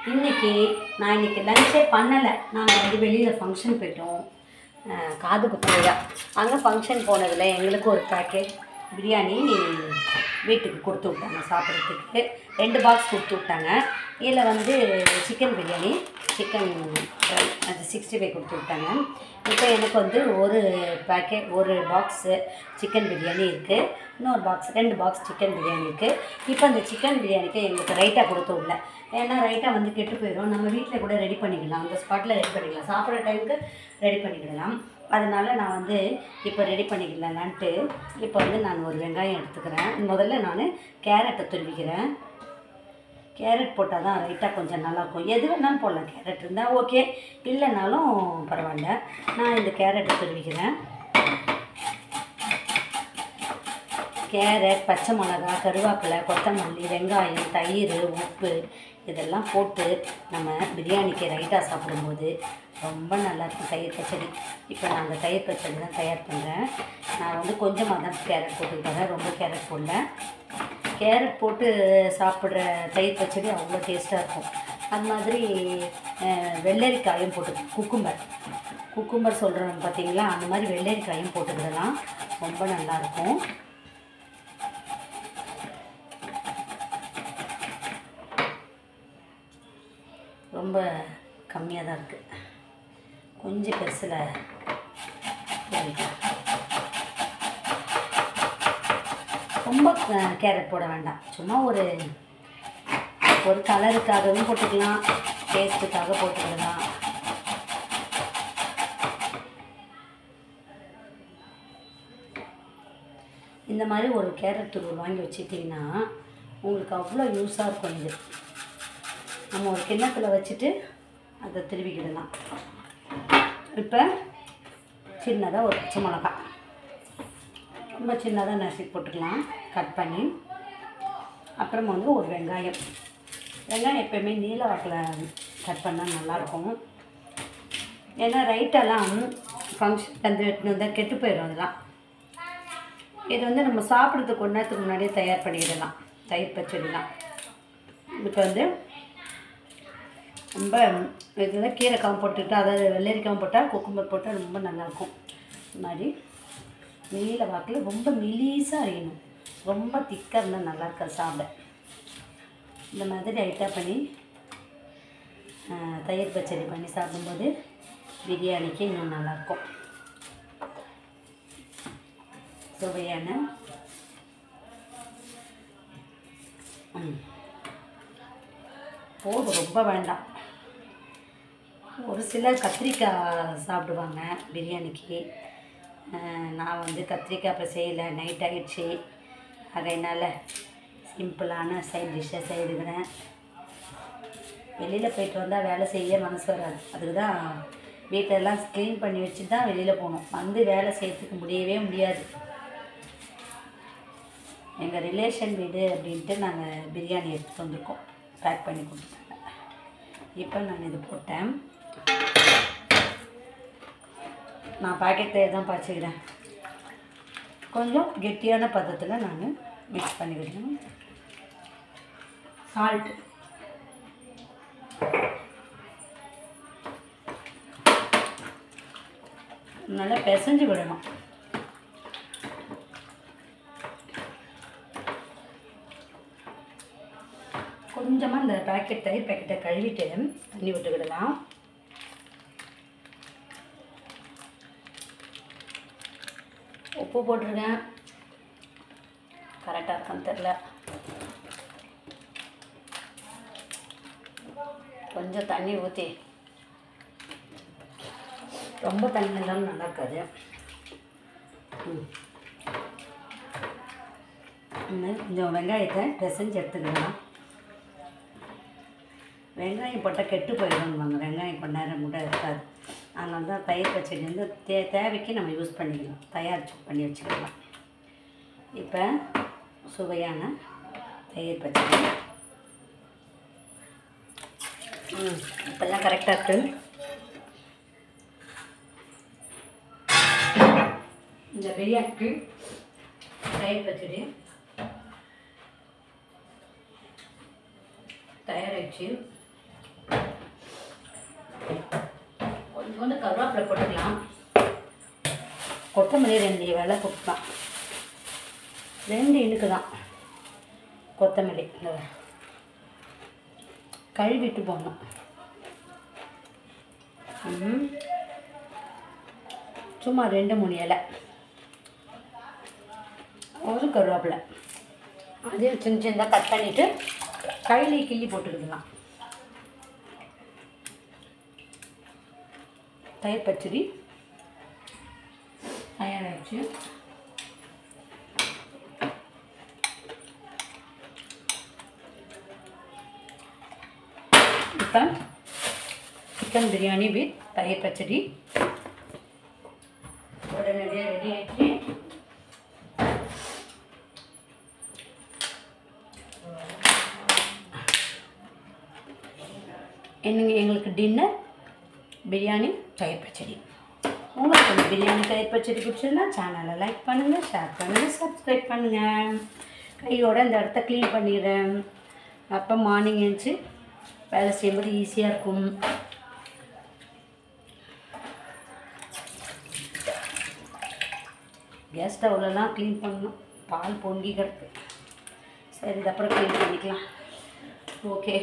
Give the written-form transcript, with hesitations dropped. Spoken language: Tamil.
இன்றைக்கி நான் இன்றைக்கி லஞ்சே பண்ணலை. நாங்கள் வந்து வெளியில் ஃபங்க்ஷன் போயிட்டோம், காது குத்துலையா. அங்கே ஃபங்க்ஷன் போனதில் எங்களுக்கு ஒரு பேக்கெட் பிரியாணி வீட்டுக்கு கொடுத்து விட்டாங்க சாப்பிட்றதுக்கு. 2 பாக்ஸ் கொடுத்து விட்டாங்க. இதில் வந்து சிக்கன் பிரியாணி, சிக்கன் அது 65 கொடுத்து விட்டாங்க. இப்போ எனக்கு வந்து ஒரு பாக்ஸு சிக்கன் பிரியாணி இருக்குது, இன்னொரு பாக்ஸ் 2 பாக்ஸ் சிக்கன் பிரியாணி இருக்குது. இப்போ அந்த சிக்கன் பிரியாணிக்கு எங்களுக்கு ரைட்டாக கொடுத்து விடல. ஏன்னா ரைட்டாக வந்து கெட்டு போயிடும். நம்ம வீட்டில் கூட ரெடி பண்ணிக்கலாம், அந்த ஸ்பாட்டில் ரெடி பண்ணிக்கலாம், சாப்பிட்ற டைமுக்கு ரெடி பண்ணிக்கிடலாம். அதனால் நான் வந்து இப்போ ரெடி பண்ணிக்கலான்ட்டு இப்போ வந்து நான் ஒரு வெங்காயம் எடுத்துக்கிறேன். முதல்ல நான் கேரட்டை துருவிக்கிறேன். கேரட் போட்டால் தான் ரைட்டாக கொஞ்சம் நல்லாயிருக்கும். எது வேணாலும் போடலாம், கேரட் இருந்தால் ஓகே, இல்லைனாலும் பரவாயில்ல. நான் இந்த கேரட்டை துருவிக்கிறேன். கேரட், பச்சை மிளகா, கருவேப்பிலை, கொத்தமல்லி, வெங்காயம், தயிர், உப்பு இதெல்லாம் போட்டு நம்ம பிரியாணிக்கு ரைட்டாக சாப்பிடும்போது ரொம்ப நல்லாயிருக்கும் தயிர் பச்சடி. இப்போ நான் அந்த தயிர் பச்சடி தான் தயார் பண்ணுறேன். நான் வந்து கொஞ்சமாக தான் கேரட் போட்டுக்கிட்டேன், ரொம்ப கேரட் போடல. கேரட் போட்டு சாப்பிட்ற தயிர் பச்சடி அவ்வளோ டேஸ்ட்டாக இருக்கும். அது மாதிரி வெள்ளரிக்காயும் போட்டு குக்கும்பர் சொல்கிறோம் பார்த்தீங்களா, அந்த மாதிரி வெள்ளரிக்காயும் போட்டுக்கிடலாம், ரொம்ப நல்லாயிருக்கும். ரொம்ப கம்மியாக தான் இருக்குது, கொஞ்சம் பெருசில் ரொம்ப கேரட் போட வேண்டாம். சும்மா ஒரு கலருக்காகவும் போட்டுக்கலாம், டேஸ்ட்டுக்காக போட்டுக்கலாம். இந்த மாதிரி ஒரு கேரட் துருவல் வாங்கி வச்சுட்டிங்கன்னா உங்களுக்கு அவ்வளோ யூஸாக இருக்கும். இது நம்ம ஒரு கிண்ணத்தில் வச்சுட்டு அதை திருவிக்கிடலாம். இப்போ சின்னதாக ஒரு பச்சை மிளகா ரொம்ப சின்னதாக நசுக்கி போட்டுக்கலாம், கட் பண்ணி. அப்புறமா வந்து ஒரு வெங்காயம் எப்போயுமே நீல வாக்கில் கட் பண்ணால் நல்லாயிருக்கும். ஏன்னா ரைட்டெல்லாம் ஃபங்க்ஷன் வந்து எடுத்துன்னு வந்தால் கெட்டு போயிடும். அதெல்லாம் இது வந்து நம்ம சாப்பிட்றதுக்கு 1 நேரத்துக்கு முன்னாடியே தயார் பண்ணிடலாம், தயிர் பச்சடிலாம். இப்போ வந்து ரொம்ப இதில் கீரைக்காவும் போட்டுக்கிட்டு, அதாவது வெள்ளரிக்காவும் போட்டால், குக்கும்பர் போட்டால் ரொம்ப நல்லாயிருக்கும். இது மாதிரி நீல வாக்கில் ரொம்ப மெலிசாக அரையணும், ரொம்ப திக்காக இருந்தால் நல்லாயிருக்காது சாப்பிட. இந்த மாதிரி லைட்டாக பண்ணி தயிர் பச்சடி பண்ணி சாப்பிடும்போது பிரியாணிக்கு இன்னும் நல்லாயிருக்கும். சுவையான போதும், ரொம்ப வேண்டாம். ஒரு சிலர் கத்திரிக்காய் சாப்பிடுவாங்க பிரியாணிக்கு. நான் வந்து கத்திரிக்காய் இப்போ செய்யலை, நைட் ஆகிடுச்சி. அதனால் சிம்பிளான சைட் டிஷ்ஷை செய்துக்கிறேன். வெளியில் போய்ட்டு வந்தால் வேலை செய்ய மனசு வராது. அதுக்கு தான் வீட்டெல்லாம் க்ளீன் பண்ணி வச்சு தான் வெளியில் போகணும். வந்து வேலை செய்யறதுக்கு முடியவே முடியாது. எங்கள் ரிலேஷன் வீடு அப்படின்ட்டு நாங்கள் பிரியாணி எடுத்துகிட்டு வந்திருக்கோம், பேக் பண்ணி கொடுத்துட்டாங்க. இப்போ நான் இது போட்டேன். நான் பாக்கெட்டில் தான் பாய்ச்சிக்கிறேன். கொஞ்சம் கெட்டியான பதத்தில் நான் மிக்ஸ் பண்ணிக்கிட்டேன். சால்ட் நல்லா பிசைஞ்சு விடணும். கொஞ்சமாக இந்த தயிர் பேக்கெட்டை கழுவிட்டு தண்ணி விட்டுக்கிடலாம். உப்பு போட்டிருக்கேன், கரெக்டாக இருக்கான்னு தெரில. கொஞ்சம் தண்ணி ஊற்றி, ரொம்ப தண்ணி இல்லாமல் நல்லா இருக்காது. கொஞ்சம் வெங்காயத்தை பிசைஞ்சு எடுத்துக்கலாம். வெங்காயம் போட்டால் கெட்டு போயிடும்வாங்க, வெங்காயம் கொஞ்ச நேரம் கூட இருக்காது. அதனால தான் தயிர் பச்சடி வந்து தேவைக்கு நம்ம யூஸ் பண்ணிக்கலாம், தயாரிச்சு பண்ணி வச்சுக்கலாம். இப்போ சுவையான தயிர் பச்சடி இப்போல்லாம் கரெக்டாக இருக்குது. இந்த பிரியாணிக்கு தயிர் பச்சடி தயாராகிடுச்சு. கொஞ்சோண்டு கருவேப்பிலை போட்டுக்கலாம். கொத்தமல்லி 2 வேலை போட்டுக்கலாம். 2 இனுக்கு தான் கொத்தமல்லி. கழுவிட்டு போடணும். சும்மா 2-3 இலை. ஒரு கருவேப்பிலை அதையும் சின்ன சின்னதாக கட் பண்ணிவிட்டு கையிலே கிள்ளி போட்டுக்கிடலாம். தயிர் பச்சடி தயாராகிடுச்சு. இப்போ சிக்கன் பிரியாணி வித் தயிர் பச்சடி உடனடியாக ரெடி ஆகிடுச்சு. எங்களுக்கு டின்னர் பிரியாணி தயிர் பச்சடி. உங்களுக்கு இந்த பிரியாணி தயிர் பச்சடி பிடிச்சிருந்தா சேனலை லைக் பண்ணுங்கள், ஷேர் பண்ணுங்கள், சப்ஸ்கிரைப் பண்ணுங்கள். கையோடு இந்த இடத்த க்ளீன் பண்ணிடுறேன். அப்போ மார்னிங் எழுந்துச்சு வேலை செய்யும்போது ஈஸியாக இருக்கும். கேஸ் ஸ்டவ்லலாம் க்ளீன் பண்ணணும். பால் பொங்கி கிடக்கு. சரி, இது அப்புறம் க்ளீன் பண்ணிக்கலாம். ஓகே.